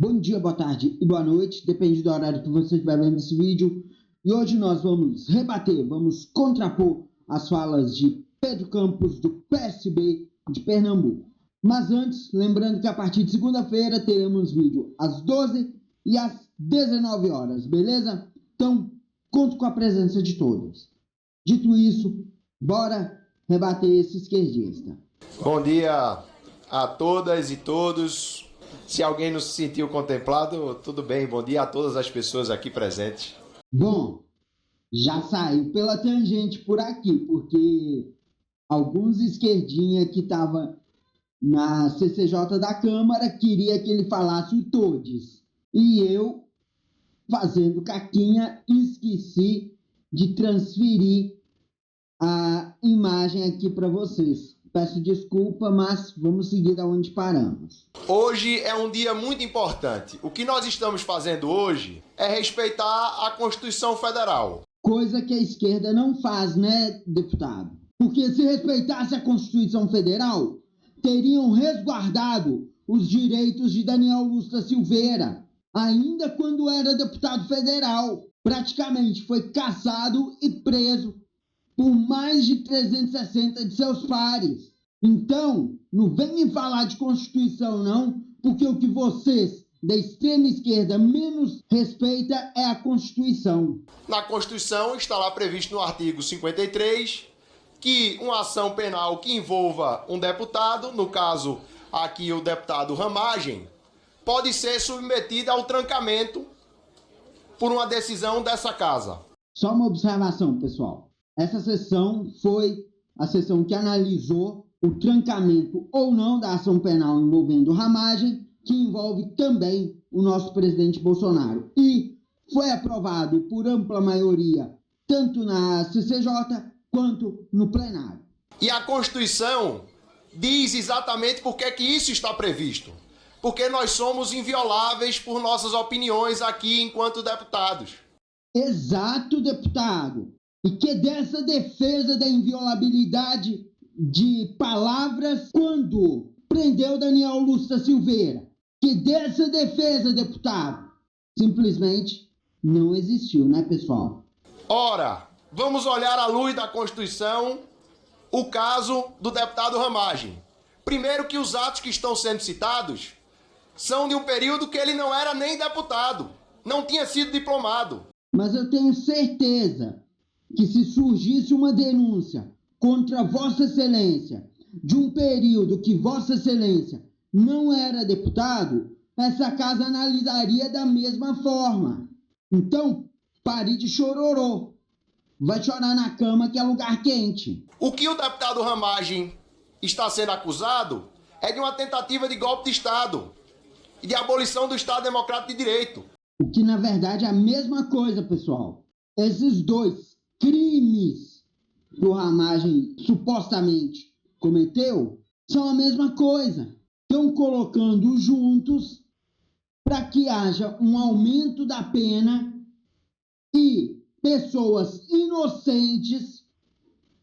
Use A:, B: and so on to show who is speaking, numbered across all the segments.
A: Bom dia, boa tarde e boa noite, depende do horário que você estiver vendo esse vídeo. E hoje nós vamos rebater, vamos contrapor as falas de Pedro Campos, do PSB de Pernambuco. Mas antes, lembrando que a partir de segunda-feira teremos vídeo às 12 e às 19 horas, beleza? Então, conto com a presença de todos. Dito isso, bora rebater esse esquerdista.
B: Bom dia a todas e todos. Se alguém não se sentiu contemplado, tudo bem. Bom dia a todas as pessoas aqui presentes.
A: Bom, já saiu pela tangente por aqui, porque alguns esquerdinha que estavam na CCJ da Câmara queria que ele falasse o todes. E eu, fazendo caquinha, esqueci de transferir a imagem aqui para vocês. Peço desculpa, mas vamos seguir da onde paramos.
B: Hoje é um dia muito importante. O que nós estamos fazendo hoje é respeitar a Constituição Federal.
A: Coisa que a esquerda não faz, né, deputado? Porque se respeitasse a Constituição Federal, teriam resguardado os direitos de Daniel Lustra Silveira, ainda quando era deputado federal. Praticamente foi caçado e preso por mais de 360 de seus pares. Então, não vem me falar de Constituição, não, porque o que vocês da extrema esquerda menos respeita é a Constituição.
B: Na Constituição está lá previsto no artigo 53 que uma ação penal que envolva um deputado, no caso aqui o deputado Ramagem, pode ser submetida ao trancamento por uma decisão dessa casa.
A: Só uma observação, pessoal. Essa sessão foi a sessão que analisou o trancamento ou não da ação penal envolvendo Ramagem, que envolve também o nosso presidente Bolsonaro. E foi aprovado por ampla maioria, tanto na CCJ quanto no plenário.
B: E a Constituição diz exatamente por que isso está previsto. Porque nós somos invioláveis por nossas opiniões aqui enquanto deputados.
A: Exato, deputado. E que dessa defesa da inviolabilidade de palavras quando prendeu Daniel Lustra Silveira. Que dessa defesa, deputado, simplesmente não existiu, né, pessoal?
B: Ora, vamos olhar à luz da Constituição o caso do deputado Ramagem. Primeiro que os atos que estão sendo citados são de um período que ele não era nem deputado, não tinha sido diplomado.
A: Mas eu tenho certeza que se surgisse uma denúncia contra Vossa Excelência de um período que Vossa Excelência não era deputado, essa casa analisaria da mesma forma. Então, pare de chororô. Vai chorar na cama que é lugar quente.
B: O que o deputado Ramagem está sendo acusado é de uma tentativa de golpe de Estado e de abolição do Estado Democrático de Direito.
A: O que, na verdade, é a mesma coisa, pessoal. Esses dois crimes que o Ramagem supostamente cometeu são a mesma coisa. Estão colocando juntos para que haja um aumento da pena e pessoas inocentes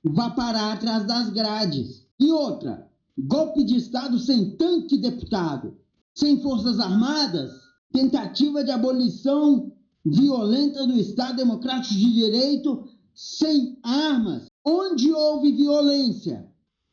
A: vá parar atrás das grades. E outra, golpe de Estado sem tanque, deputado, sem forças armadas, tentativa de abolição violenta do Estado Democrático de Direito sem armas. Onde houve violência?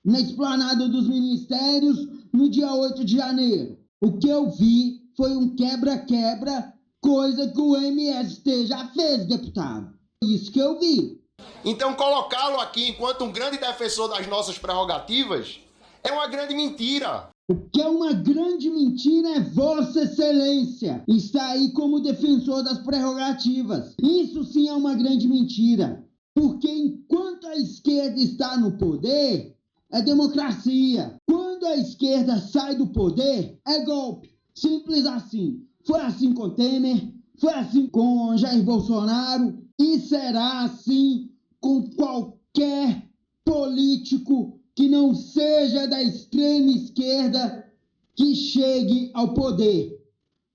A: Na esplanada dos ministérios, no dia 8 de janeiro. O que eu vi foi um quebra-quebra, coisa que o MST já fez, deputado. Isso que eu vi.
B: Então, colocá-lo aqui enquanto um grande defensor das nossas prerrogativas é uma grande mentira.
A: O que é uma grande mentira é Vossa Excelência está aí como defensor das prerrogativas. Isso sim é uma grande mentira. Porque enquanto a esquerda está no poder, é democracia. Quando a esquerda sai do poder, é golpe. Simples assim. Foi assim com Temer, foi assim com Jair Bolsonaro e será assim com qualquer político que não seja da extrema esquerda que chegue ao poder.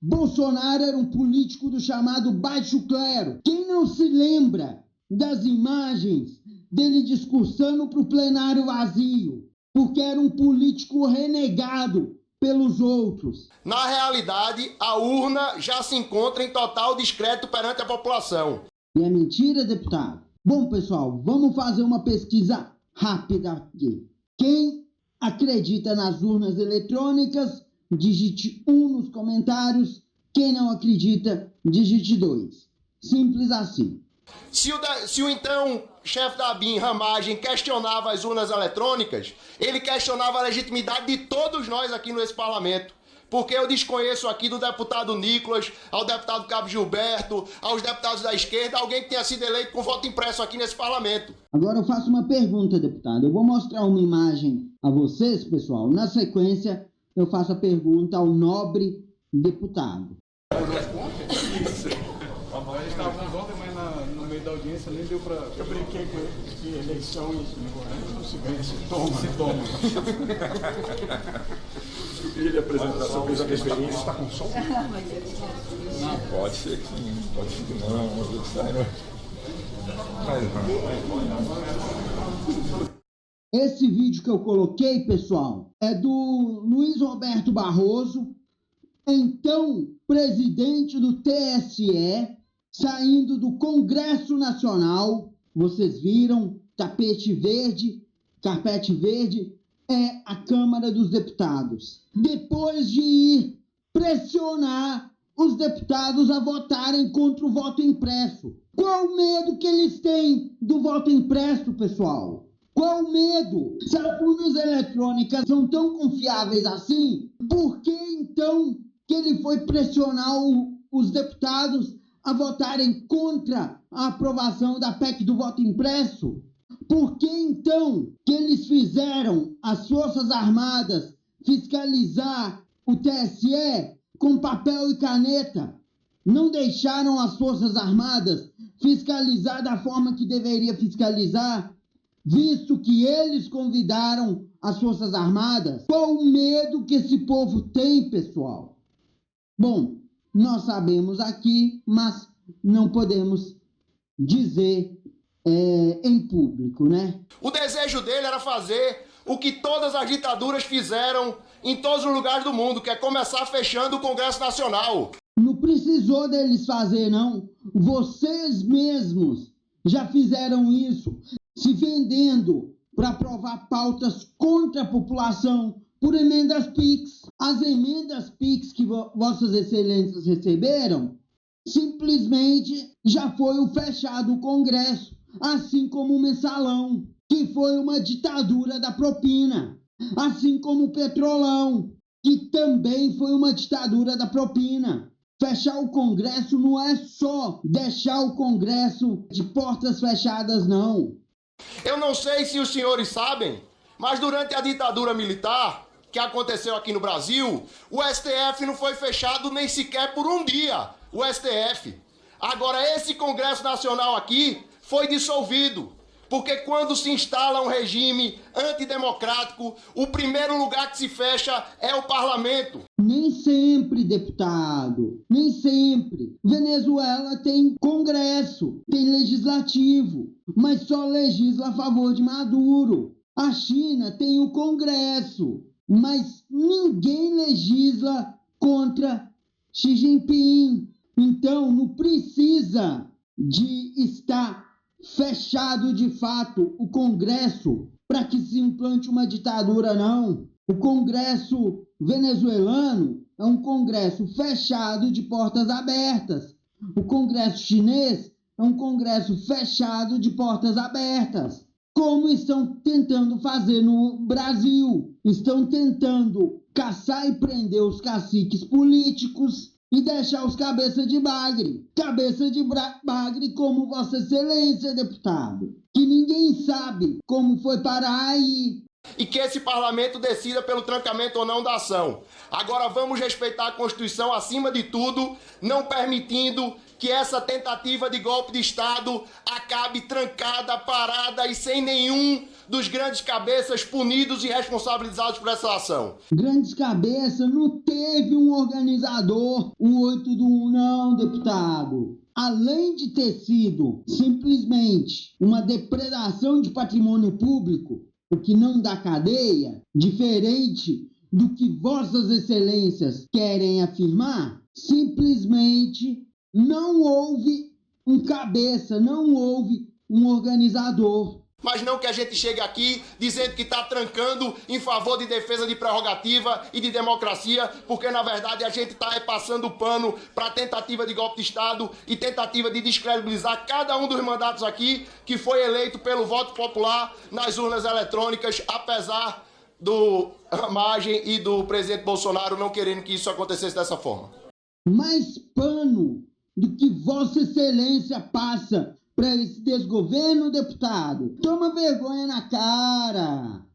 A: Bolsonaro era um político do chamado baixo clero. Quem não se lembra das imagens dele discursando para o plenário vazio? Porque era um político renegado pelos outros.
B: Na realidade, a urna já se encontra em total descrédito perante a população.
A: E é mentira, deputado? Bom, pessoal, vamos fazer uma pesquisa rápida aqui. Quem acredita nas urnas eletrônicas, digite 1 nos comentários. Quem não acredita, digite 2. Simples assim.
B: Se o então chefe da ABIN, Ramagem, questionava as urnas eletrônicas, ele questionava a legitimidade de todos nós aqui nesse parlamento. Porque eu desconheço aqui do deputado Nicolas, ao deputado Cabo Gilberto, aos deputados da esquerda, alguém que tenha sido eleito com voto impresso aqui nesse parlamento.
A: Agora eu faço uma pergunta, deputado. Eu vou mostrar uma imagem a vocês, pessoal. Na sequência, eu faço a pergunta ao nobre deputado.
C: Eles estavam ontem, mas no meio da audiência nem deu para... Eu brinquei com ele que eleição não se vence, toma. Eu queria lhe apresentar talvez a referência. Está com som?
D: Não, pode ser que sim, pode ser que não, às vezes sai, né?
A: Esse vídeo que eu coloquei, pessoal, é do Luiz Roberto Barroso, então presidente do TSE, saindo do Congresso Nacional. Vocês viram, tapete verde, carpete verde, é a Câmara dos Deputados. Depois de ir pressionar os deputados a votarem contra o voto impresso. Qual o medo que eles têm do voto impresso, pessoal? Qual o medo? Se as urnas eletrônicas são tão confiáveis assim, por que então que ele foi pressionar os deputados a votarem contra a aprovação da PEC do voto impresso? Por que então que eles fizeram as Forças Armadas fiscalizar o TSE com papel e caneta? Não deixaram as Forças Armadas fiscalizar da forma que deveria fiscalizar, visto que eles convidaram as Forças Armadas? Qual o medo que esse povo tem, pessoal? Bom, nós sabemos aqui, mas não podemos dizer em público, né?
B: O desejo dele era fazer o que todas as ditaduras fizeram em todos os lugares do mundo, que é começar fechando o Congresso Nacional.
A: Não precisou deles fazer, não. Vocês mesmos já fizeram isso, se vendendo para aprovar pautas contra a população por emendas PIX. As emendas PIX que Vossas Excelências receberam, simplesmente já foi o fechado o Congresso, assim como o mensalão, que foi uma ditadura da propina, assim como o petrolão, que também foi uma ditadura da propina. Fechar o Congresso não é só deixar o Congresso de portas fechadas, não.
B: Eu não sei se os senhores sabem, mas durante a ditadura militar que aconteceu aqui no Brasil, o STF não foi fechado nem sequer por um dia, o STF. Agora, esse Congresso Nacional aqui foi dissolvido, porque quando se instala um regime antidemocrático, o primeiro lugar que se fecha é o parlamento.
A: Nem sempre, deputado, nem sempre. Venezuela tem Congresso, tem legislativo, mas só legisla a favor de Maduro. A China tem o Congresso, mas ninguém legisla contra Xi Jinping. Então, não precisa de estar fechado de fato o Congresso para que se implante uma ditadura, não. O Congresso venezuelano é um Congresso fechado de portas abertas. O Congresso chinês é um Congresso fechado de portas abertas. Como estão tentando fazer no Brasil. Estão tentando caçar e prender os caciques políticos e deixar os cabeça de bagre. Cabeça de bagre como Vossa Excelência, deputado. Que ninguém sabe como foi parar aí.
B: E que esse parlamento decida pelo trancamento ou não da ação. Agora vamos respeitar a Constituição acima de tudo, não permitindo que essa tentativa de golpe de Estado acabe trancada, parada e sem nenhum dos grandes cabeças punidos e responsabilizados por essa ação.
A: Grandes cabeças, não teve um organizador, o 8 do 1, não, deputado. Além de ter sido simplesmente uma depredação de patrimônio público, o que não dá cadeia, diferente do que vossas excelências querem afirmar, simplesmente não houve um cabeça, não houve um organizador.
B: Mas não que a gente chegue aqui dizendo que está trancando em favor de defesa de prerrogativa e de democracia, porque na verdade a gente está passando pano para tentativa de golpe de Estado e tentativa de descredibilizar cada um dos mandatos aqui que foi eleito pelo voto popular nas urnas eletrônicas, apesar do Ramagem e do presidente Bolsonaro não querendo que isso acontecesse dessa forma.
A: Mais pano do que Vossa Excelência passa para esse desgoverno, deputado? Toma vergonha na cara.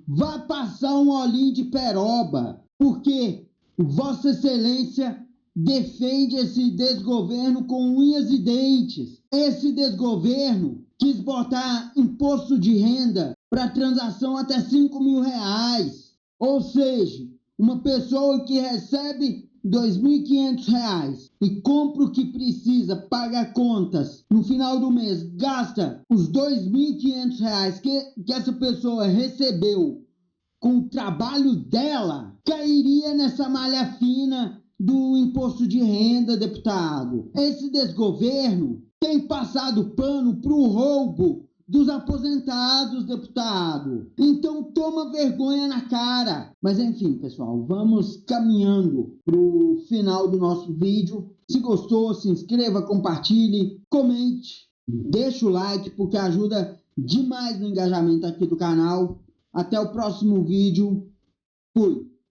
A: Vá passar um olhinho de peroba, porque Vossa Excelência defende esse desgoverno com unhas e dentes. Esse desgoverno quis botar imposto de renda para transação até R$5.000. Ou seja, uma pessoa que recebe R$2.500 e compra o que precisa, paga contas, no final do mês gasta os R$2.500 que essa pessoa recebeu com o trabalho dela, cairia nessa malha fina do imposto de renda, deputado. Esse desgoverno tem passado pano para o roubo dos aposentados, deputado. Então toma vergonha na cara. Mas enfim, pessoal, vamos caminhando pro final do nosso vídeo. Se gostou, se inscreva, compartilhe, comente, deixa o like, porque ajuda demais no engajamento aqui do canal. Até o próximo vídeo. Fui!